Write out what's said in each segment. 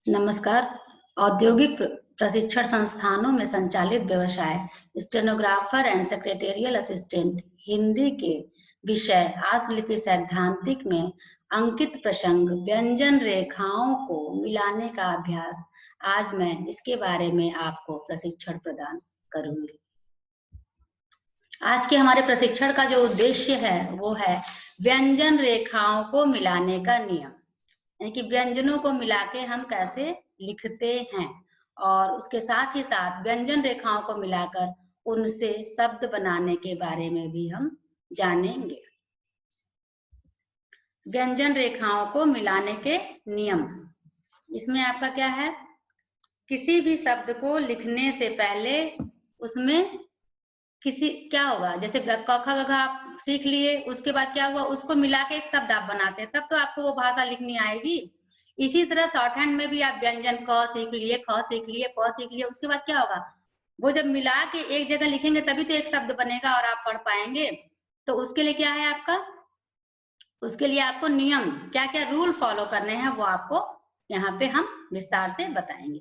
नमस्कार। औद्योगिक प्रशिक्षण संस्थानों में संचालित व्यवसाय stenographer and secretarial assistant Hindi के विषय आशलिपि सैद्धांतिक में अंकित प्रसंग व्यंजन रेखाओं को मिलाने का अभ्यास। आज मैं इसके बारे में आपको प्रशिक्षण प्रदान करूंगी। आज के हमारे प्रशिक्षण का जो उद्देश्य है वो है व्यंजन रेखाओं को मिलाने का नियम, यानी कि व्यंजनों को मिला के हम कैसे लिखते हैं और उसके साथ ही साथ व्यंजन रेखाओं को मिलाकर उनसे शब्द बनाने के बारे में भी हम जानेंगे। व्यंजन रेखाओं को मिलाने के नियम, इसमें आपका क्या है, किसी भी शब्द को लिखने से पहले उसमें क्या होगा, जैसे क ख ग घ आप सीख लिए, उसके बाद क्या हुआ, उसको मिला के एक शब्द आप बनाते हैं, तब तो आपको वो भाषा लिखनी आएगी। इसी तरह शॉर्ट हैंड में भी आप व्यंजन क सीख लिए, ख सीख लिए, प सीख लिए, उसके बाद क्या होगा, वो जब मिला के एक जगह लिखेंगे तभी तो एक शब्द बनेगा और आप पढ़ पाएंगे। तो उसके लिए क्या है आपका, उसके लिए आपको नियम क्या क्या रूल फॉलो करने हैं वो आपको यहाँ पे हम विस्तार से बताएंगे।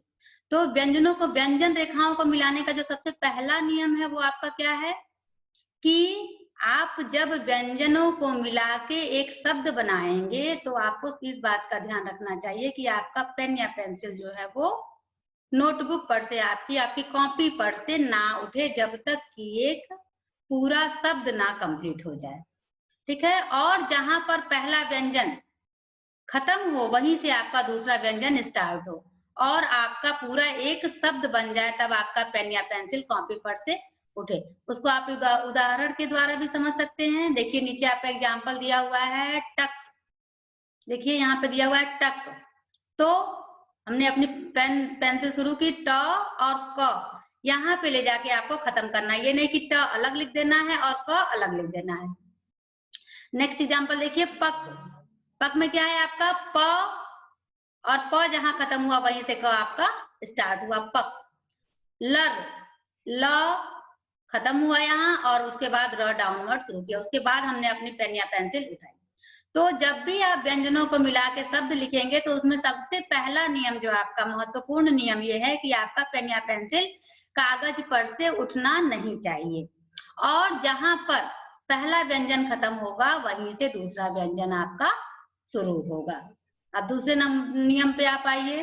तो व्यंजनों को, व्यंजन रेखाओं को मिलाने का जो सबसे पहला नियम है वो आपका क्या है कि आप जब व्यंजनों को मिला के एक शब्द बनाएंगे तो आपको इस बात का ध्यान रखना चाहिए कि आपका पेन या पेंसिल जो है वो नोटबुक पर से, आपकी कॉपी पर से ना उठे जब तक कि एक पूरा शब्द ना कंप्लीट हो जाए, ठीक है। और जहां पर पहला व्यंजन खत्म हो वहीं से आपका दूसरा व्यंजन स्टार्ट हो और आपका पूरा एक शब्द बन जाए, तब आपका पेन या पेंसिल कॉपी पर से उठे। उसको आप उदाहरण के द्वारा भी समझ सकते हैं। देखिए नीचे आपका एग्जाम्पल दिया हुआ है टक, देखिए यहाँ पे दिया हुआ है टक। तो हमने अपनी पेंसिल शुरू की ट और क, यहाँ पे ले जाके आपको खत्म करना है, ये नहीं कि ट अलग लिख देना है और क अलग लिख देना है। नेक्स्ट एग्जाम्पल देखिए पक, पक में क्या है आपका प, और प जहां खत्म हुआ वहीं से क आपका स्टार्ट हुआ पक। लर, ल खत्म हुआ यहाँ और उसके बाद र डाउनवर्ड शुरू किया, उसके बाद हमने अपनी पेन या पेंसिल उठाई। तो जब भी आप व्यंजनों को मिला के शब्द लिखेंगे तो उसमें सबसे पहला नियम जो आपका महत्वपूर्ण नियम ये है कि आपका पेन या पेंसिल कागज पर से उठना नहीं चाहिए और जहां पर पहला व्यंजन खत्म होगा वहीं से दूसरा व्यंजन आपका शुरू होगा। अब दूसरे नियम पे आप आइए।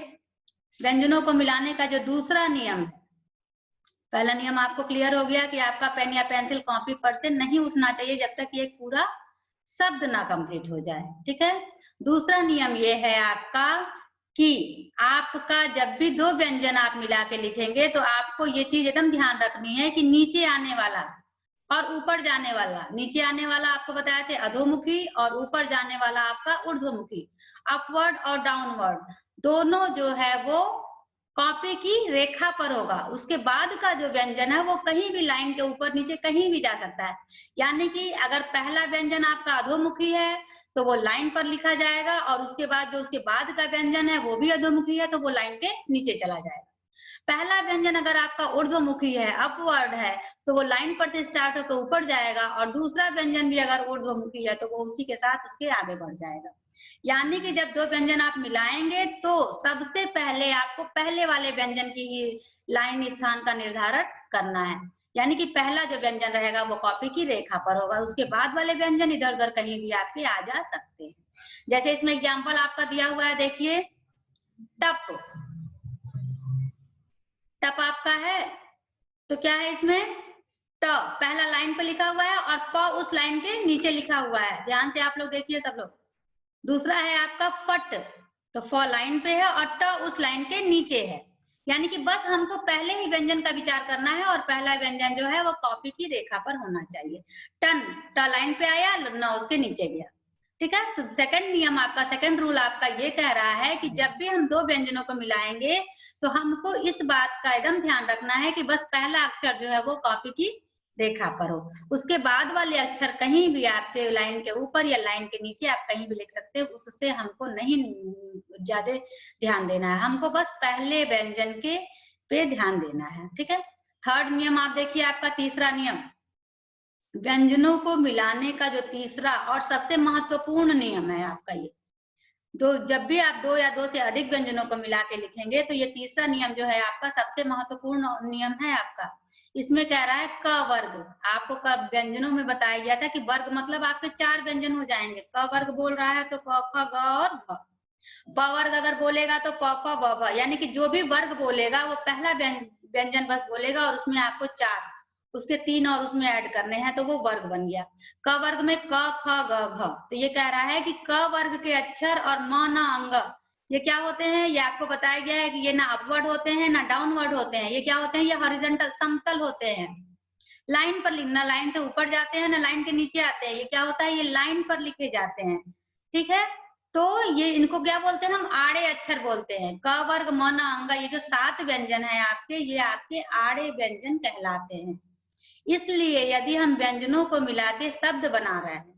व्यंजनों को मिलाने का जो दूसरा नियम है, पहला नियम आपको क्लियर हो गया कि आपका पेन या पेंसिल कॉपी पर से नहीं उठना चाहिए जब तक ये पूरा शब्द ना कंप्लीट हो जाए, ठीक है। दूसरा नियम ये है आपका कि आपका जब भी दो व्यंजन आप मिला के लिखेंगे तो आपको ये चीज एकदम ध्यान रखनी है कि नीचे आने वाला और ऊपर जाने वाला, नीचे आने वाला आपको बताए थे अधोमुखी और ऊपर जाने वाला आपका ऊर्ध्वमुखी, अपवर्ड और डाउनवर्ड दोनों जो है वो कॉपी की रेखा पर होगा। उसके बाद का जो व्यंजन है वो कहीं भी लाइन के ऊपर नीचे कहीं भी जा सकता है, यानी कि अगर पहला व्यंजन आपका अधोमुखी है तो वो लाइन पर लिखा जाएगा और उसके बाद जो उसके बाद का व्यंजन है वो भी अधोमुखी है तो वो लाइन के नीचे चला जाएगा। पहला व्यंजन अगर आपका ऊर्ध्वमुखी है, अपवर्ड है, तो वो लाइन पर से स्टार्ट होकर ऊपर जाएगा और दूसरा व्यंजन भी अगर ऊर्ध्वमुखी है तो वो उसी के साथ उसके आगे बढ़ जाएगा। यानी कि जब दो व्यंजन आप मिलाएंगे तो सबसे पहले आपको पहले वाले व्यंजन की लाइन स्थान का निर्धारण करना है, यानी कि पहला जो व्यंजन रहेगा वो कॉपी की रेखा पर होगा, उसके बाद वाले व्यंजन इधर उधर कहीं भी आपके आ जा सकते हैं। जैसे इसमें एग्जाम्पल आपका दिया हुआ है, देखिए टप, टप आपका है तो क्या है इसमें ट पहला लाइन पे लिखा हुआ है और प उस लाइन के नीचे लिखा हुआ है, ध्यान से आप लोग देखिए सब लोग। दूसरा है आपका फट, तो फ लाइन पे है और ट उस लाइन के नीचे है, यानी कि बस हमको पहले ही व्यंजन का विचार करना है और पहला व्यंजन जो है वो कॉपी की रेखा पर होना चाहिए। टन, ट लाइन पे आया, न उसके नीचे गया, ठीक है। तो सेकंड नियम आपका, सेकंड रूल आपका ये कह रहा है कि जब भी हम दो व्यंजनों को मिलाएंगे तो हमको इस बात का एकदम ध्यान रखना है कि बस पहला अक्षर जो है वो कॉपी की रेखा पर हो, उसके बाद वाले अक्षर कहीं भी आपके लाइन के ऊपर या लाइन के नीचे आप कहीं भी लिख सकते हैं, उससे हमको नहीं ज्यादा ध्यान देना है, हमको बस पहले व्यंजन के पे ध्यान देना है, ठीक है। थर्ड नियम आप देखिए, आपका तीसरा नियम, व्यंजनों को मिलाने का जो तीसरा और सबसे महत्वपूर्ण नियम है आपका ये, जब भी आप 2 या 2 से अधिक व्यंजनों को मिला के लिखेंगे तो ये तीसरा नियम जो है आपका सबसे महत्वपूर्ण नियम है आपका। इसमें कह रहा है क वर्ग। आपको व्यंजनों में बताया गया था कि वर्ग मतलब आपके 4 व्यंजन हो जाएंगे। क वर्ग बोल रहा है तो क ख ग और घ। प वर्ग अगर बोलेगा तो प फ ब भ, यानी कि जो भी वर्ग बोलेगा वो पहला व्यंजन बस बोलेगा और उसमें आपको 4, उसके 3 और उसमें ऐड करने हैं तो वो वर्ग बन गया। क वर्ग में क ख ग घ। तो ये कह रहा है कि क वर्ग के अक्षर और म न अंग ये क्या होते हैं, ये आपको बताया गया है कि ये ना अपवर्ड होते हैं ना डाउनवर्ड होते हैं। ये क्या होते हैं, ये हॉरिजॉन्टल समतल होते हैं। लाइन पर लिखना, लाइन से ऊपर जाते हैं ना लाइन के नीचे आते हैं। ये क्या होता है, ये लाइन पर लिखे जाते हैं। ठीक है, तो ये इनको क्या बोलते हैं, हम आड़े अक्षर बोलते हैं। क वर्ग म न अंग, ये जो 7 व्यंजन है आपके, ये आपके आड़े व्यंजन कहलाते हैं। इसलिए यदि हम व्यंजनों को मिला के शब्द बना रहे हैं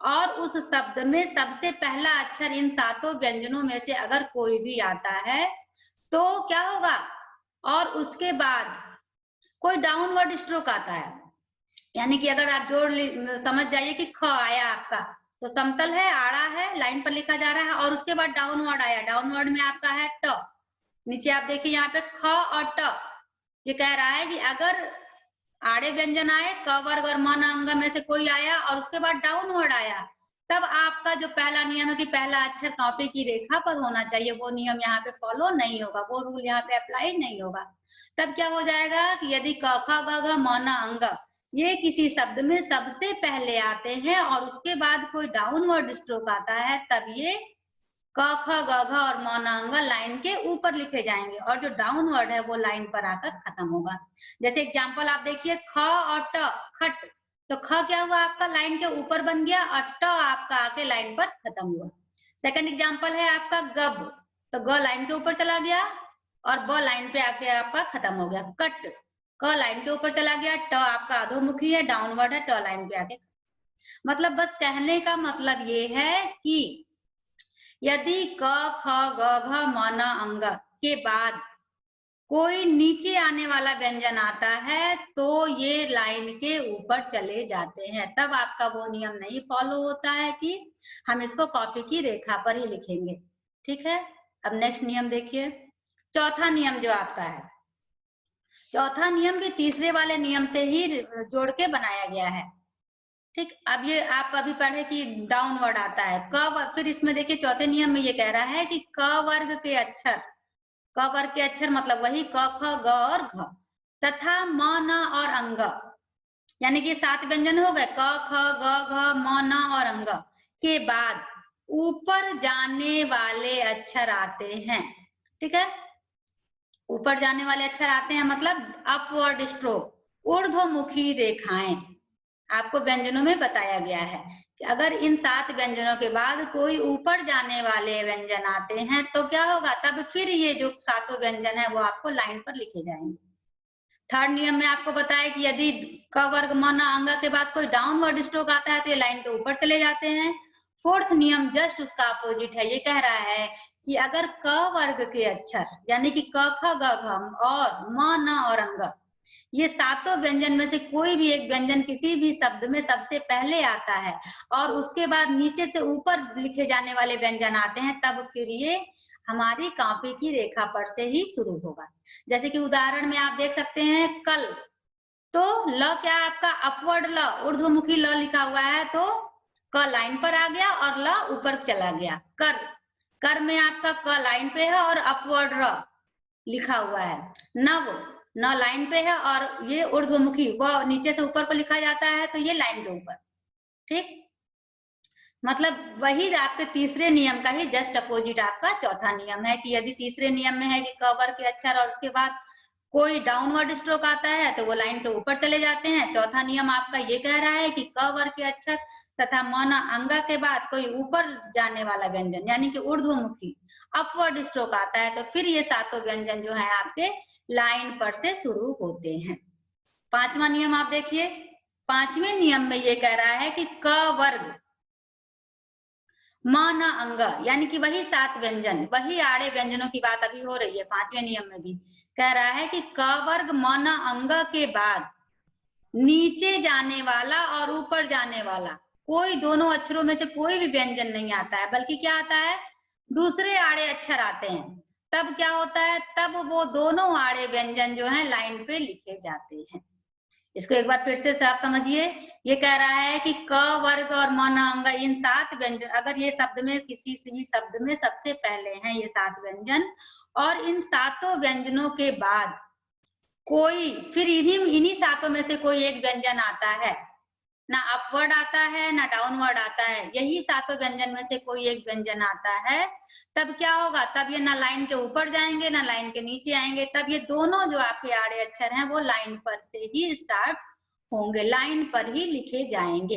और उस शब्द में सबसे पहला अक्षर इन 7 व्यंजनों में से अगर कोई भी आता है तो क्या होगा, और उसके बाद कोई डाउनवर्ड स्ट्रोक आता है, यानी कि अगर आप जोड़ समझ जाइए कि ख आया आपका तो समतल है, आड़ा है, लाइन पर लिखा जा रहा है, और उसके बाद डाउनवर्ड आया, डाउनवर्ड में आपका है ट। नीचे आप देखिए यहाँ पे ख और ट। ये कह रहा है कि अगर आड़े व्यंजन आए, क वर्ग और म न अंग में से कोई आया और उसके बाद डाउनवर्ड आया, तब आपका जो पहला नियम है कि पहला अक्षर कॉपी की रेखा पर होना चाहिए, वो नियम यहाँ पे फॉलो नहीं होगा, वो रूल यहाँ पे अप्लाई नहीं होगा। तब क्या हो जाएगा कि यदि क ख ग घ म न अंग ये किसी शब्द में सबसे पहले आते हैं और उसके बाद कोई डाउनवर्ड स्ट्रोक आता है, तब ये क ख ग घ और म न अंग लाइन के ऊपर लिखे जाएंगे और जो डाउनवर्ड है वो लाइन पर आकर खत्म होगा। जैसे एग्जांपल आप देखिए, ख और ट, खट, तो ख क्या हुआ आपका लाइन के ऊपर बन गया और ट आपका आके लाइन पर खत्म हुआ। सेकंड एग्जांपल है आपका गब, तो ग लाइन के ऊपर चला गया और ब लाइन पे आके आपका खत्म हो गया। कट, क लाइन के ऊपर चला गया, ट आपका अधोमुखी है, डाउनवर्ड है, ट लाइन पे आके। मतलब बस कहने का मतलब ये है कि यदि क ख ग घ म न अंग के बाद कोई नीचे आने वाला व्यंजन आता है तो ये लाइन के ऊपर चले जाते हैं, तब आपका वो नियम नहीं फॉलो होता है कि हम इसको कॉपी की रेखा पर ही लिखेंगे। ठीक है, अब नेक्स्ट नियम देखिए, चौथा नियम जो आपका है, चौथा नियम भी तीसरे वाले नियम से ही जोड़ के बनाया गया है। ठीक, अब ये आप अभी पढ़े कि डाउनवर्ड आता है क, फिर इसमें देखिए चौथे नियम में ये कह रहा है कि क वर्ग के अक्षर, क वर्ग के अक्षर मतलब वही क ख ग और घ तथा म न और अंग, यानी कि 7 व्यंजन हो गए, क ख ग घ म न और अंग के बाद ऊपर जाने वाले अक्षर आते हैं। ठीक है, ऊपर जाने वाले अक्षर आते हैं मतलब अपवर्ड स्ट्रोक, ऊर्ध्वमुखी रेखाएं आपको व्यंजनों में बताया गया है कि अगर इन 7 व्यंजनों के बाद कोई ऊपर जाने वाले व्यंजन आते हैं तो क्या होगा, तब फिर ये जो 7 व्यंजन है वो आपको लाइन पर लिखे जाएंगे। थर्ड नियम में आपको बताया कि यदि क वर्ग म न अंग के बाद कोई डाउनवर्ड स्ट्रोक आता है तो ये लाइन के ऊपर चले जाते हैं। फोर्थ नियम जस्ट उसका अपोजिट है, ये कह रहा है कि अगर क वर्ग के अक्षर यानी कि क ख ग घ और म न और अंग ये 7 व्यंजन में से कोई भी एक व्यंजन किसी भी शब्द में सबसे पहले आता है और उसके बाद नीचे से ऊपर लिखे जाने वाले व्यंजन आते हैं, तब फिर ये हमारी कॉपी की रेखा पर से ही शुरू होगा। जैसे कि उदाहरण में आप देख सकते हैं कल, तो ल क्या आपका अपवर्ड ल, ऊर्ध्वमुखी ल लिखा हुआ है तो क लाइन पर आ गया और ल ऊपर चला गया। कर, कर में आपका क लाइन पे है और अपवर्ड र लिखा हुआ है। नव, न लाइन पे है और ये ऊर्ध्वमुखी, वो नीचे से ऊपर को लिखा जाता है तो ये लाइन के ऊपर। ठीक, मतलब वही आपके तीसरे नियम का ही जस्ट अपोजिट आपका चौथा नियम है कि यदि तीसरे नियम में है कि कवर के अक्षर और उसके बाद कोई डाउनवर्ड स्ट्रोक आता है तो वो लाइन के ऊपर चले जाते हैं। चौथा नियम आपका ये कह रहा है कि कवर के अक्षर तथा मन अंग के बाद कोई ऊपर जाने वाला व्यंजन यानी कि ऊर्ध्वमुखी अपवर्ड स्ट्रोक आता है तो फिर ये 7 व्यंजन जो है आपके लाइन पर से शुरू होते हैं। पांचवा नियम आप देखिए, पांचवें नियम में ये कह रहा है कि क वर्ग म न अंग यानी कि वही 7 व्यंजन, वही आड़े व्यंजनों की बात अभी हो रही है। पांचवें नियम में भी कह रहा है कि क वर्ग म न अंग के बाद नीचे जाने वाला और ऊपर जाने वाला कोई दोनों अक्षरों में से कोई भी व्यंजन नहीं आता है, बल्कि क्या आता है, दूसरे आड़े अक्षर आते हैं, तब क्या होता है, तब वो दोनों आड़े व्यंजन जो हैं लाइन पे लिखे जाते हैं। इसको एक बार फिर से आप समझिए। ये कह रहा है कि क वर्ग और म न अंग इन 7 व्यंजन, अगर ये शब्द में किसी भी शब्द में सबसे पहले हैं ये 7 व्यंजन, और इन 7 व्यंजनों के बाद कोई फिर इन्हीं 7 में से कोई एक व्यंजन आता है, ना अपवर्ड आता है ना डाउनवर्ड आता है, यही 7 व्यंजन में से कोई एक व्यंजन आता है, तब क्या होगा, तब ये ना लाइन के ऊपर जाएंगे ना लाइन के नीचे आएंगे, तब ये दोनों जो आपके आड़े अक्षर हैं वो लाइन पर से ही स्टार्ट होंगे, लाइन पर ही लिखे जाएंगे।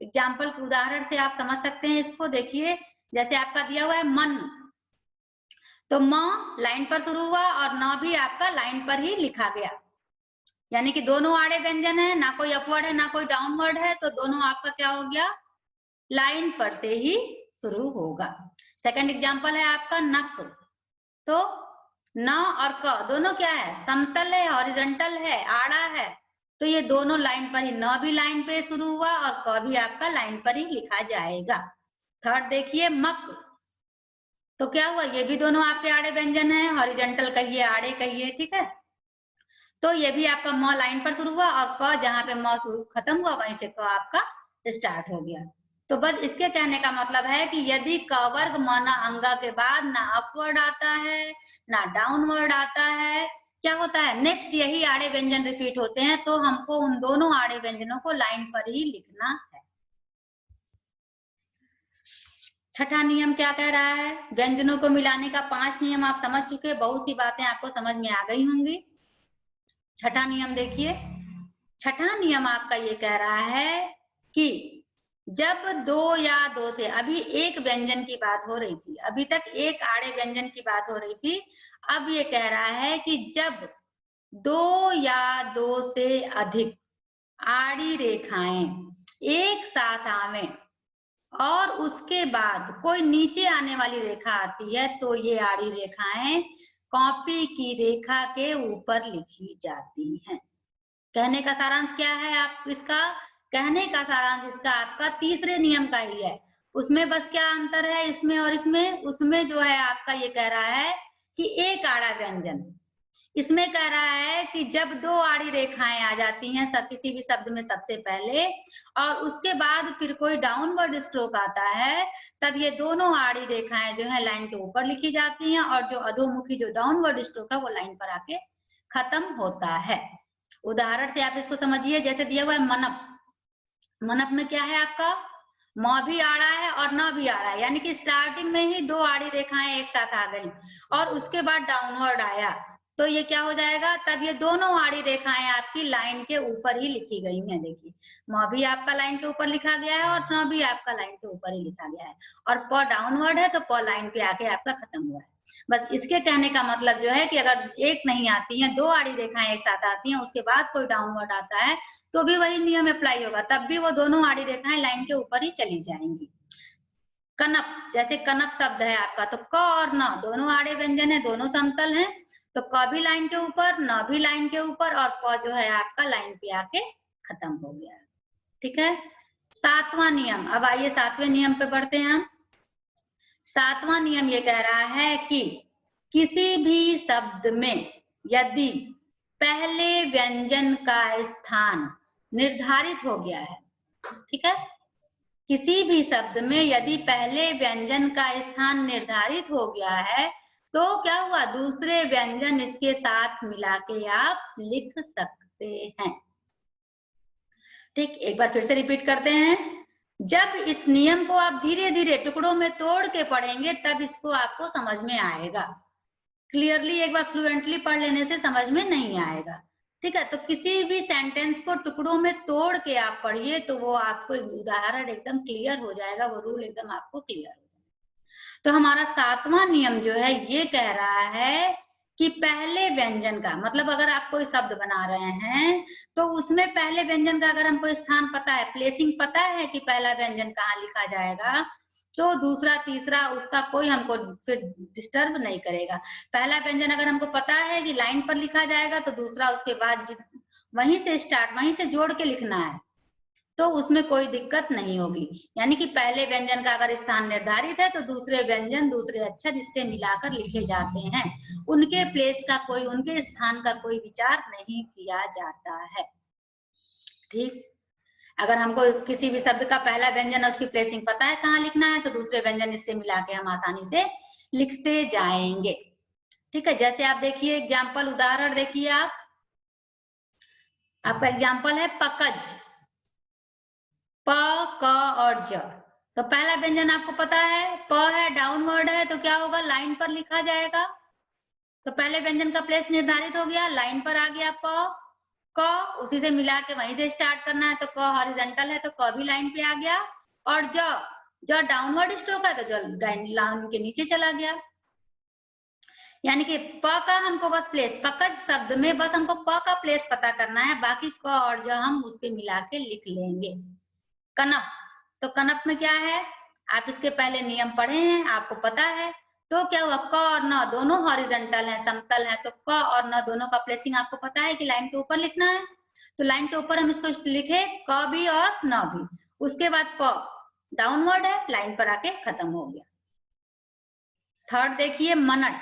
एग्जाम्पल के उदाहरण से आप समझ सकते हैं इसको। देखिए जैसे आपका दिया हुआ है मन, तो म लाइन पर शुरू हुआ और न भी आपका लाइन पर ही लिखा गया, यानी कि दोनों आड़े व्यंजन है, ना कोई अपवर्ड है ना कोई डाउनवर्ड है, तो दोनों आपका क्या हो गया, लाइन पर से ही शुरू होगा। सेकंड एग्जांपल है आपका नक, तो न और क दोनों क्या है, समतल है, हॉरिजॉन्टल है, आड़ा है, तो ये दोनों लाइन पर ही, न भी लाइन पे शुरू हुआ और क भी आपका लाइन पर ही लिखा जाएगा। थर्ड देखिए मक, तो क्या हुआ, ये भी दोनों आपके आड़े व्यंजन है, हॉरिजॉन्टल कहिए आड़े कहिए, ठीक है, तो ये भी आपका म लाइन पर शुरू हुआ और क जहां पे म खत्म हुआ वहीं से क आपका स्टार्ट हो गया। तो बस इसके कहने का मतलब है कि यदि क वर्ग म न अंग के बाद ना अपवर्ड आता है ना डाउनवर्ड आता है, क्या होता है, नेक्स्ट यही आड़े व्यंजन रिपीट होते हैं, तो हमको उन दोनों आड़े व्यंजनों को लाइन पर ही लिखना है। छठा नियम क्या कह रहा है, व्यंजनों को मिलाने का 5 नियम आप समझ चुके, बहुत सी बातें आपको समझ में आ गई होंगी। छठा नियम देखिए, छठा नियम आपका ये कह रहा है कि जब 2 या 2 से, अभी एक व्यंजन की बात हो रही थी, अभी तक एक आड़े व्यंजन की बात हो रही थी, अब ये कह रहा है कि जब 2 या 2 से अधिक आड़ी रेखाएं एक साथ आवे और उसके बाद कोई नीचे आने वाली रेखा आती है, तो ये आड़ी रेखाएं कॉपी की रेखा के ऊपर लिखी जाती हैं। कहने का सारांश क्या है, आप इसका कहने का सारांश इसका आपका तीसरे नियम का ही है। उसमें बस क्या अंतर है इसमें और इसमें, उसमें जो है आपका ये कह रहा है कि एक आड़ा व्यंजन, इसमें कह रहा है कि जब 2 आड़ी रेखाएं आ जाती हैं सब किसी भी शब्द में सबसे पहले, और उसके बाद फिर कोई डाउनवर्ड स्ट्रोक आता है, तब ये दोनों आड़ी रेखाएं जो है लाइन के ऊपर लिखी जाती हैं, और जो अधोमुखी जो डाउनवर्ड स्ट्रोक है वो लाइन पर आके खत्म होता है। उदाहरण से आप इसको समझिए, जैसे दिया हुआ है मनप, मनप में क्या है आपका, म भी आड़ा है और न भी आड़ा है, यानी कि स्टार्टिंग में ही 2 आड़ी रेखाएं एक साथ आ गई और उसके बाद डाउनवर्ड आया, तो ये क्या हो जाएगा, तब ये दोनों आड़ी रेखाएं आपकी लाइन के ऊपर ही लिखी गई हैं। देखिए म भी आपका लाइन के ऊपर लिखा गया है और न भी आपका लाइन के ऊपर ही लिखा गया है, और प डाउनवर्ड है तो प लाइन पे आके आपका खत्म हुआ है। बस इसके कहने का मतलब जो है कि अगर एक नहीं आती है, 2 आड़ी रेखाएं एक साथ आती हैं, उसके बाद कोई डाउनवर्ड आता है, तो भी वही नियम अप्लाई होगा, तब भी वो दोनों आड़ी रेखाएं लाइन के ऊपर ही चली जाएंगी। कनप, जैसे कनप शब्द है आपका, तो क और न दोनों आड़े व्यंजन है, दोनों समतल हैं, तो क भी लाइन के ऊपर, न भी लाइन के ऊपर, और प जो है आपका लाइन पे आके खत्म हो गया। ठीक है, 7वां नियम, अब आइए 7वें नियम पे बढ़ते हैं हम। 7वां नियम ये कह रहा है कि किसी भी शब्द में यदि पहले व्यंजन का स्थान निर्धारित हो गया है, ठीक है, किसी भी शब्द में यदि पहले व्यंजन का स्थान निर्धारित हो गया है, तो क्या हुआ, दूसरे व्यंजन इसके साथ मिला के आप लिख सकते हैं। ठीक, एक बार फिर से रिपीट करते हैं। जब इस नियम को आप धीरे धीरे टुकड़ों में तोड़ के पढ़ेंगे तब इसको आपको समझ में आएगा। क्लियरली एक बार फ्लुएंटली पढ़ लेने से समझ में नहीं आएगा। ठीक है, तो किसी भी सेंटेंस को टुकड़ों में तोड़ के आप पढ़िए तो वो आपको उदाहरण एकदम क्लियर हो जाएगा, वो रूल एकदम आपको क्लियर हो जाएगा। तो हमारा 7वां नियम जो है ये कह रहा है कि पहले व्यंजन का मतलब, अगर आप कोई शब्द बना रहे हैं तो उसमें पहले व्यंजन का अगर हमको स्थान पता है, प्लेसिंग पता है कि पहला व्यंजन कहाँ लिखा जाएगा, तो दूसरा तीसरा उसका कोई हमको फिर डिस्टर्ब नहीं करेगा। पहला व्यंजन अगर हमको पता है कि लाइन पर लिखा जाएगा, तो दूसरा उसके बाद वहीं से स्टार्ट, वहीं से जोड़ के लिखना है। तो उसमें कोई दिक्कत नहीं होगी। यानी कि पहले व्यंजन का अगर स्थान निर्धारित है तो दूसरे व्यंजन, दूसरे अक्षर इससे मिलाकर लिखे जाते हैं। उनके प्लेस का कोई, उनके स्थान का कोई विचार नहीं किया जाता है। ठीक, अगर हमको किसी भी शब्द का पहला व्यंजन और उसकी प्लेसिंग पता है कहाँ लिखना है, तो दूसरे व्यंजन इससे मिला के हम आसानी से लिखते जाएंगे। ठीक है, जैसे आप देखिए एग्जाम्पल, उदाहरण देखिए आपका एग्जाम्पल है पकज, प, क और ज। तो पहला व्यंजन आपको पता है प है, डाउनवर्ड है, तो क्या होगा, लाइन पर लिखा जाएगा। तो पहले व्यंजन का प्लेस निर्धारित हो गया, लाइन पर आ गया प, क उसी से मिला के वहीं से स्टार्ट करना है, तो क हॉरिजॉन्टल है तो क भी लाइन पे आ गया, और ज डाउनवर्ड स्ट्रोक है तो ज लाइन के नीचे चला गया। यानी कि प का हमको बस प्लेस, पकज शब्द में बस हमको प का प्लेस पता करना है, बाकी क और ज हम उसके मिला के लिख लेंगे। कनप, तो कनप में क्या है, आप इसके पहले नियम पढ़े हैं, आपको पता है। तो क्या हुआ, क और न दोनों हॉरिजॉन्टल है, समतल है, तो क और न दोनों का प्लेसिंग आपको पता है कि लाइन के ऊपर लिखना है। तो लाइन के ऊपर हम इसको लिखे क भी और न भी। उसके बाद प डाउनवर्ड है, लाइन पर आके खत्म हो गया। थर्ड देखिए मनट,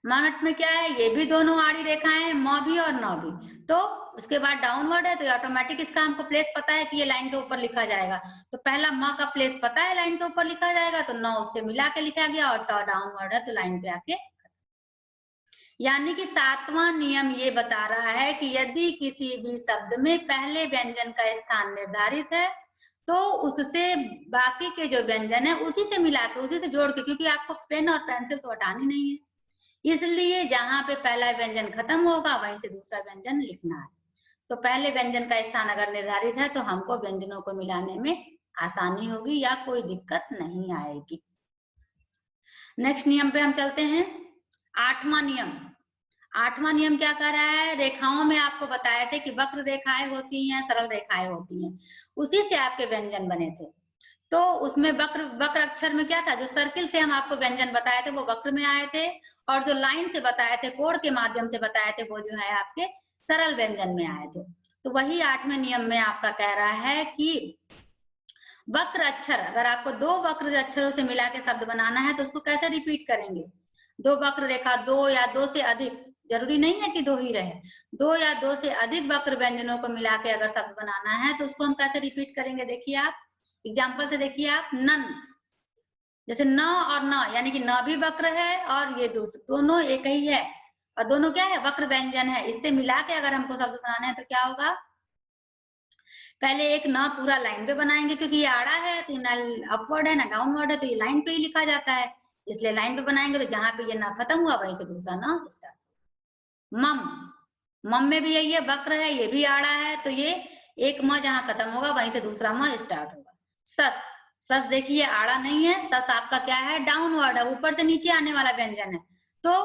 मनट में क्या है, ये भी दोनों आड़ी रेखाएं हैं, म भी और न भी। तो उसके बाद डाउनवर्ड है तो ऑटोमेटिक इसका हमको प्लेस पता है कि ये लाइन के ऊपर लिखा जाएगा। तो पहला म का प्लेस पता है लाइन के ऊपर लिखा जाएगा, तो न उससे मिला के लिखा गया, और ट डाउनवर्ड है तो लाइन पे आके। यानी कि सातवां नियम ये बता रहा है कि यदि किसी भी शब्द में पहले व्यंजन का स्थान निर्धारित है तो उससे बाकी के जो व्यंजन है उसी से मिला के, उसी से जोड़ के, क्योंकि आपको पेन और पेंसिल तो हटानी नहीं है, इसलिए जहां पे पहला व्यंजन खत्म होगा वहीं से दूसरा व्यंजन लिखना है। तो पहले व्यंजन का स्थान अगर निर्धारित है तो हमको व्यंजनों को मिलाने में आसानी होगी या कोई दिक्कत नहीं आएगी। नेक्स्ट नियम पे हम चलते हैं, आठवां नियम। आठवां नियम क्या कह रहा है, रेखाओं में आपको बताए थे कि वक्र रेखाएं होती हैं, सरल रेखाएं होती हैं, उसी से आपके व्यंजन बने थे। तो उसमें वक्र अक्षर में क्या था, जो सर्किल से हम आपको व्यंजन बताए थे वो वक्र में आए थे, और जो लाइन से बताए थे, कोण के माध्यम से बताए थे, वो जो है आपके सरल व्यंजन में आए थे। तो वही आठवें नियम में आपका कह रहा है कि वक्र अक्षर, अगर आपको दो वक्र अक्षरों से मिला के शब्द बनाना है तो उसको कैसे रिपीट करेंगे, दो वक्र रेखा, दो या दो से अधिक, जरूरी नहीं है कि दो ही रहे, दो या दो से अधिक वक्र व्यंजनों को मिला के अगर शब्द बनाना है तो उसको हम कैसे रिपीट करेंगे। देखिए आप एग्जाम्पल से देखिए आप, नन, जैसे न और न, यानी कि न भी वक्र है और ये दोनों एक ही है, और दोनों क्या है, वक्र व्यंजन है, इससे मिला के अगर हमको शब्द बनाना है तो क्या होगा, पहले एक न पूरा लाइन पे बनाएंगे, क्योंकि ये आड़ा है तो ना अपवर्ड है ना डाउनवर्ड है, तो ये लाइन पे ही लिखा जाता है, इसलिए लाइन पे बनाएंगे। तो जहां पे ये न खत्म हुआ वहीं से दूसरा न स्टार्ट। मम, मम में भी यही है, वक्र है, ये भी आड़ा है, तो ये एक म जहां खत्म होगा वहीं से दूसरा म स्टार्ट होगा। सस, सस देखिए आड़ा नहीं है, सस आपका क्या है, डाउनवर्ड है, ऊपर से नीचे आने वाला व्यंजन है। तो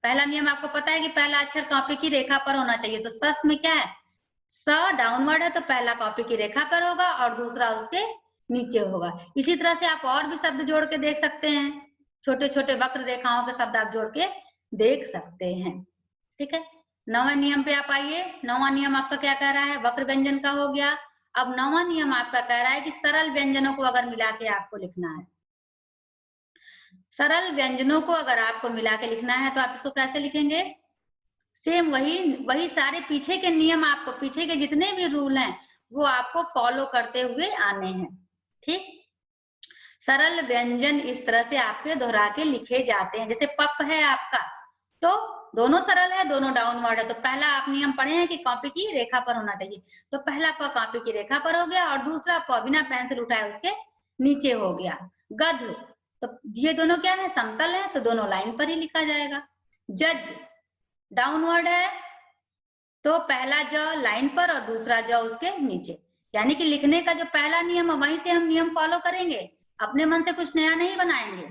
पहला नियम आपको पता है कि पहला अक्षर कॉपी की रेखा पर होना चाहिए, तो सस में क्या है, स डाउनवर्ड है तो पहला कॉपी की रेखा पर होगा और दूसरा उसके नीचे होगा। इसी तरह से आप और भी शब्द जोड़ के देख सकते हैं, छोटे छोटे वक्र रेखाओं के शब्द आप जोड़ के देख सकते हैं। ठीक है, नौवां नियम पे आप आइए। नौवां नियम आपका क्या कह रहा है, वक्र व्यंजन का हो गया। अब नौवां नियम आपका कह रहा है कि सरल व्यंजनों को अगर मिला के आपको लिखना है, सरल व्यंजनों को अगर आपको मिला के लिखना है तो आप इसको कैसे लिखेंगे, सेम वही सारे पीछे के नियम, आपको पीछे के जितने भी रूल हैं वो आपको फॉलो करते हुए आने हैं। ठीक, सरल व्यंजन इस तरह से आपके दोहरा के लिखे जाते हैं। जैसे पप है आपका, तो दोनों सरल है, दोनों डाउनवर्ड है, तो पहला आप नियम पढ़े हैं कि कॉपी की रेखा पर होना चाहिए, तो पहला प कॉपी की रेखा पर हो गया और दूसरा प बिना पेंसिल उठाए उसके नीचे हो गया। गध, तो ये दोनों क्या है, समतल है, तो दोनों लाइन पर ही लिखा जाएगा। जज डाउनवर्ड है, तो पहला ज लाइन पर और दूसरा ज उसके नीचे, यानी कि लिखने का जो पहला नियम है वहीं से हम नियम फॉलो करेंगे, अपने मन से कुछ नया नहीं बनाएंगे।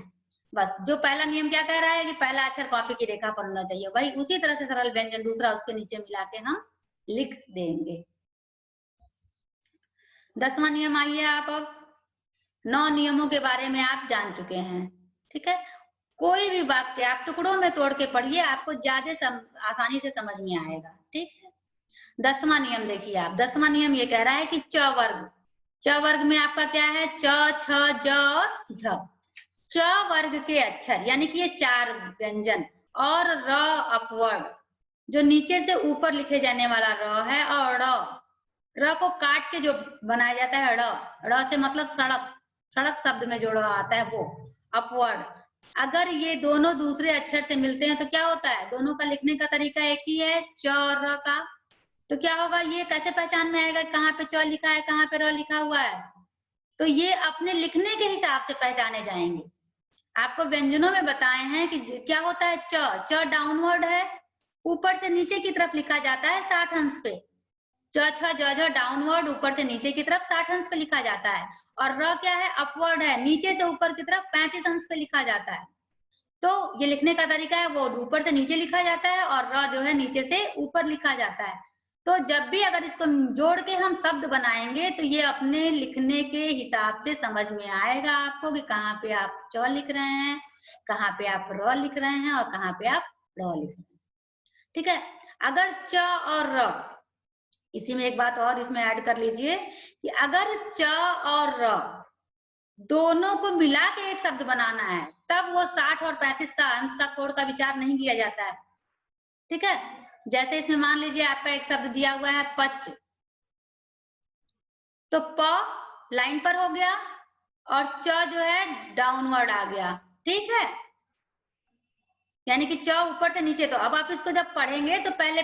बस जो पहला नियम क्या कह रहा है कि पहला अक्षर कॉपी की रेखा पर होना चाहिए, वही उसी तरह से सरल व्यंजन दूसरा उसके नीचे मिला के हम लिख देंगे। 10वां नियम आइए आप, अब 9 नियमों के बारे में आप जान चुके हैं। ठीक है, कोई भी वाक्य आप टुकड़ों में तोड़ के पढ़िए, आपको ज्यादा आसानी से समझ में आएगा। ठीक है, 10वां नियम देखिए आप, 10वां नियम ये कह रहा है कि च वर्ग, च वर्ग में आपका क्या है, च, छ, ज और झ। च वर्ग के अक्षर यानी कि ये 4 व्यंजन और र अपवर्ड जो नीचे से ऊपर लिखे जाने वाला र है, और र को काट के जो बनाया जाता है ड़ से मतलब सड़क, सड़क शब्द में जो ड़ आता है वो अपवर्ड। अगर ये दोनों दूसरे अक्षर से मिलते हैं तो क्या होता है, दोनों का लिखने का तरीका एक ही है, च और र का। तो क्या होगा, ये कैसे पहचान में आएगा कहाँ पे च लिखा है कहाँ पे र लिखा हुआ है, तो ये अपने लिखने के हिसाब से पहचाने जाएंगे। आपको व्यंजनों में बताए हैं कि क्या होता है, च डाउनवर्ड है, ऊपर से नीचे की तरफ लिखा जाता है 60 अंश पे। च, छ, ज, झ डाउनवर्ड ऊपर से नीचे की तरफ 60 अंश पे लिखा जाता है। और र क्या है, अपवर्ड है, नीचे से ऊपर की तरफ 35 अंश पे लिखा जाता है। तो ये लिखने का तरीका है, वो ऊपर से नीचे लिखा जाता है और र जो है नीचे से ऊपर लिखा जाता है। तो जब भी अगर इसको जोड़ के हम शब्द बनाएंगे तो ये अपने लिखने के हिसाब से समझ में आएगा आपको कि कहाँ पे आप च लिख रहे हैं, कहाँ पे आप र लिख रहे हैं और कहाँ पे आप ड़ लिख रहे हैं। ठीक है, अगर च और र, इसी में एक बात और इसमें ऐड कर लीजिए कि अगर च और र दोनों को मिला के एक शब्द बनाना है तब वो 60 और 35 का अंश का कोड का विचार नहीं किया जाता है। ठीक है, जैसे इसमें मान लीजिए आपका एक शब्द दिया हुआ है पच, तो प लाइन पर हो गया और च जो है डाउनवर्ड आ गया। ठीक है, यानी कि च ऊपर से नीचे। तो अब आप इसको जब पढ़ेंगे तो पहले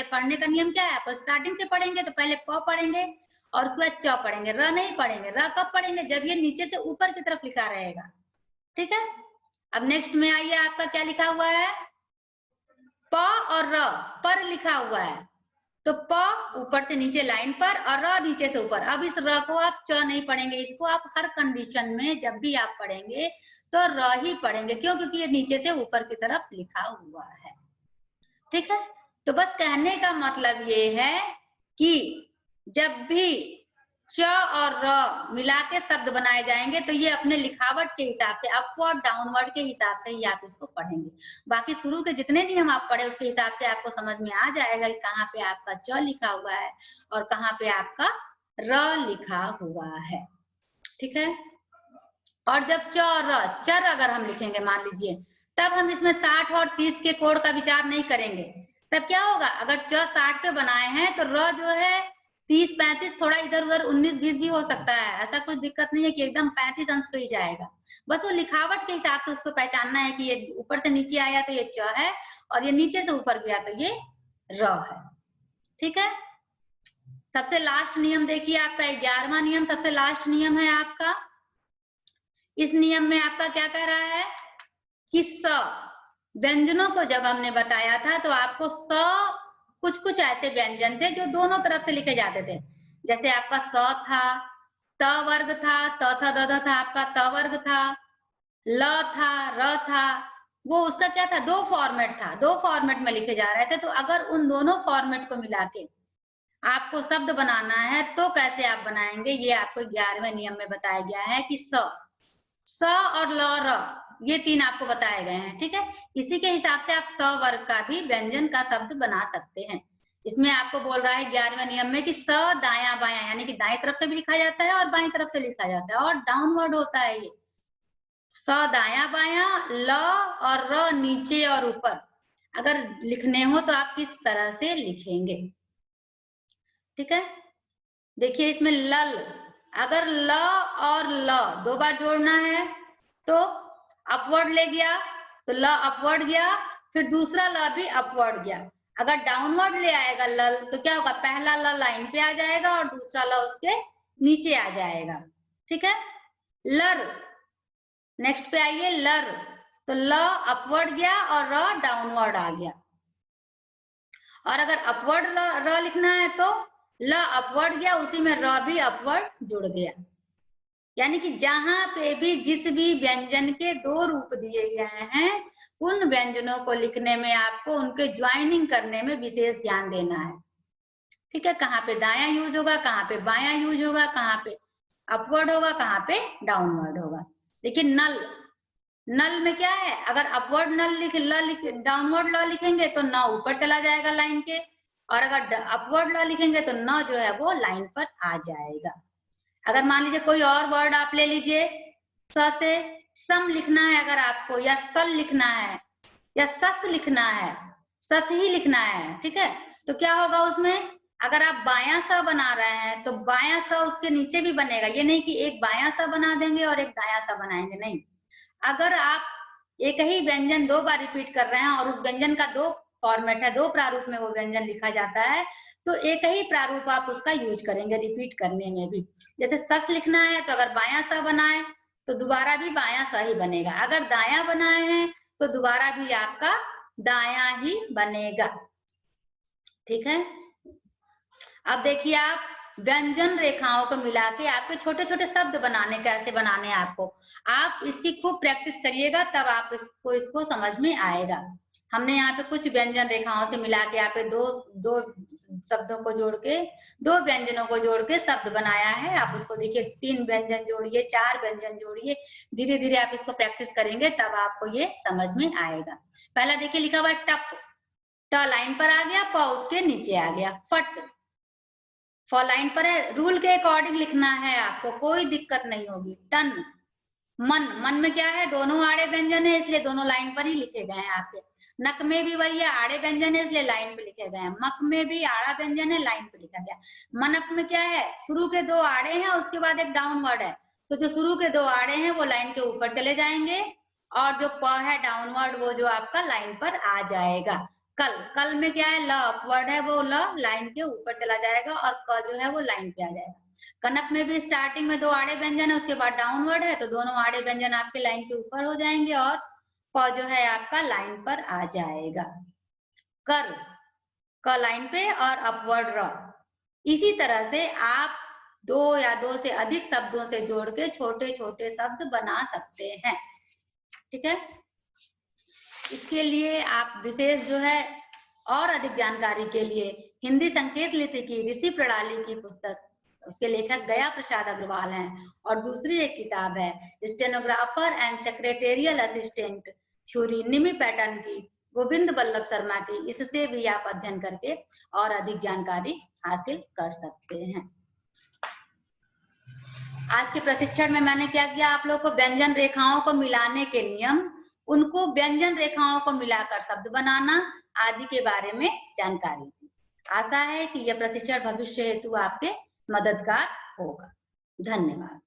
पढ़ने का नियम क्या है, आप स्टार्टिंग से पढ़ेंगे तो पहले प पढ़ेंगे और उसके बाद च पढ़ेंगे, र नहीं पढ़ेंगे। र कब पढ़ेंगे, जब ये नीचे से ऊपर की तरफ लिखा रहेगा। ठीक है, अब नेक्स्ट में आइए, आपका क्या लिखा हुआ है, प और र पर लिखा हुआ है। तो प ऊपर से नीचे लाइन पर और र नीचे से ऊपर। अब इस र को आप च नहीं पढ़ेंगे, इसको आप हर कंडीशन में जब भी आप पढ़ेंगे तो र ही पढ़ेंगे। क्यों, क्योंकि ये नीचे से ऊपर की तरफ लिखा हुआ है। ठीक है, तो बस कहने का मतलब ये है कि जब भी च और र मिला के शब्द बनाए जाएंगे तो ये अपने लिखावट के हिसाब से, अपवर्ड डाउनवर्ड के हिसाब से ही आप इसको पढ़ेंगे। बाकी शुरू के जितने नियम आप पढ़े उसके हिसाब से आपको समझ में आ जाएगा कि कहाँ पे आपका च लिखा हुआ है और कहाँ पे आपका र लिखा हुआ है। ठीक है, और जब च और र, चर अगर हम लिखेंगे मान लीजिए, तब हम इसमें 60 और 30 के कोड का विचार नहीं करेंगे। तब क्या होगा, अगर च 60 पे बनाए हैं तो र जो है 30, 35, थोड़ा इधर उधर 19, 20 भी हो सकता है। ऐसा कुछ दिक्कत नहीं है कि एकदम 35 अंश पे ही जाएगा। बस वो लिखावट के हिसाब से उसको पहचानना है कि ये ऊपर से नीचे आया तो ये च है और ये नीचे से ऊपर गया तो ये र है। ठीक है, सबसे लास्ट नियम देखिए, आपका 11वां नियम सबसे लास्ट नियम है आपका। इस नियम में आपका क्या कह रहा है कि स व्यंजनों को जब हमने बताया था तो आपको स कुछ ऐसे व्यंजन थे जो दोनों तरफ से लिखे जाते थे। जैसे आपका स था, त वर्ग था, त था, द था, आपका त वर्ग था, ल था, र था। वो उसका क्या था, 2 फॉर्मेट था, 2 फॉर्मेट में लिखे जा रहे थे। तो अगर उन दोनों फॉर्मेट को मिला के आपको शब्द बनाना है तो कैसे आप बनाएंगे, ये आपको 11वें नियम में बताया गया है कि स और ल, र ये 3 आपको बताए गए हैं। ठीक है, इसी के हिसाब से आप त वर्ग का भी व्यंजन का शब्द बना सकते हैं। इसमें आपको बोल रहा है 11वें नियम में कि स दाया बाया, यानी कि दाएं तरफ से भी लिखा जाता है और बाएं तरफ से लिखा जाता है और डाउनवर्ड होता है। ये स दाया बाया, ल और र नीचे और ऊपर अगर लिखने हो तो आप किस तरह से लिखेंगे। ठीक है, देखिए इसमें लल, अगर ल और ल 2 बार जोड़ना है तो अपवर्ड ले गया तो ल अपवर्ड गया, फिर दूसरा ल भी अपवर्ड गया। अगर डाउनवर्ड ले आएगा लल तो क्या होगा, पहला ल लाइन पे आ जाएगा और दूसरा ल उसके नीचे आ जाएगा। ठीक है, लर, नेक्स्ट पे आइए लर, तो ल अपवर्ड गया और र डाउनवर्ड आ गया। और अगर अपवर्ड र लिखना है तो ल अपवर्ड गया, उसी में र भी अपवर्ड जुड़ गया। यानी कि जहां पे भी जिस भी व्यंजन के 2 रूप दिए गए हैं उन व्यंजनों को लिखने में आपको उनके ज्वाइनिंग करने में विशेष ध्यान देना है। ठीक है, कहाँ पे दाया यूज होगा, कहाँ पे बाया यूज होगा, कहाँ पे अपवर्ड होगा, कहाँ पे डाउनवर्ड होगा। देखिए नल, नल में क्या है, अगर अपवर्ड नल डाउनवर्ड ल लिखेंगे तो न ऊपर चला जाएगा लाइन के, और अगर अपवर्ड ल लिखेंगे तो न जो है वो लाइन पर आ जाएगा। अगर मान लीजिए कोई और वर्ड आप ले लीजिए, स से सम लिखना है अगर आपको, या सल लिखना है, या सस लिखना है, सस ही लिखना है, ठीक है, तो क्या होगा उसमें, अगर आप बायां सा बना रहे हैं तो बायां सा उसके नीचे भी बनेगा, ये नहीं कि एक बायां सा बना देंगे और एक दायां सा बनाएंगे, नहीं। अगर आप एक ही व्यंजन 2 बार रिपीट कर रहे हैं और उस व्यंजन का 2 फॉर्मेट है, 2 प्रारूप में वो व्यंजन लिखा जाता है, तो एक ही प्रारूप आप उसका यूज करेंगे रिपीट करने में भी। जैसे सस लिखना है तो अगर बायां सा बनाए तो दोबारा भी बायां सा ही बनेगा, अगर दायां बनाए हैं तो दोबारा भी आपका दायां ही बनेगा, ठीक है। अब देखिए आप व्यंजन रेखाओं को मिला के आपके छोटे छोटे शब्द बनाने, कैसे बनाने हैं आपको, आप इसकी खूब प्रैक्टिस करिएगा, तब आप इसको समझ में आएगा। हमने यहाँ पे कुछ व्यंजन रेखाओं से मिला के यहाँ पे दो शब्दों को जोड़ के, 2 व्यंजनों को जोड़ के शब्द बनाया है। आप उसको देखिए, 3 व्यंजन जोड़िए, 4 व्यंजन जोड़िए, धीरे धीरे आप इसको प्रैक्टिस करेंगे तब आपको ये समझ में आएगा। पहला देखिए लिखा हुआ है टप, ट लाइन पर आ गया, प उसके नीचे आ गया, फट फॉर लाइन पर है, रूल के अकॉर्डिंग लिखना है आपको, कोई दिक्कत नहीं होगी। टन, मन, मन में क्या है, दोनों आड़े व्यंजन है इसलिए दोनों लाइन पर ही लिखे गए हैं आपके। नक में भी वही है, आड़े व्यंजन है इसलिए लाइन पे लिखे गए हैं। मक में भी आड़ा व्यंजन है, लाइन पे लिखा गया। मनक में क्या है, शुरू के 2 आड़े हैं, उसके बाद एक डाउनवर्ड है, तो जो शुरू के 2 आड़े हैं वो लाइन के ऊपर चले जाएंगे, और जो प है डाउनवर्ड वो जो आपका लाइन पर आ जाएगा। कल, कल में क्या है, ल अपवर्ड है, वो ल लाइन के ऊपर चला जाएगा, और क जो है वो लाइन पे आ जाएगा। कनक में भी स्टार्टिंग में 2 आड़े व्यंजन है, उसके बाद डाउनवर्ड है, तो दोनों आड़े व्यंजन आपके लाइन के ऊपर हो जाएंगे, और प जो है आपका लाइन पर आ जाएगा। कर, क लाइन पे और अपवर्ड र। इसी तरह से आप 2 या 2 से अधिक शब्दों से जोड़ के छोटे छोटे शब्द बना सकते हैं, ठीक है। इसके लिए आप विशेष जो है और अधिक जानकारी के लिए हिंदी संकेत लिपि की ऋषि प्रणाली की पुस्तक, उसके लेखक गया प्रसाद अग्रवाल हैं, और दूसरी एक किताब है stenographer and secretarial assistant theory Nimi pattern की, गोविंद बल्लभ शर्मा की, इससे भी आप अध्ययन करके और अधिक जानकारी हासिल कर सकते हैं। आज के प्रशिक्षण में मैंने क्या किया, आप लोग को व्यंजन रेखाओं को मिलाने के नियम, उनको व्यंजन रेखाओं को मिलाकर शब्द बनाना आदि के बारे में जानकारी दी। आशा है कि यह प्रशिक्षण भविष्य हेतु आपके मददगार होगा। धन्यवाद।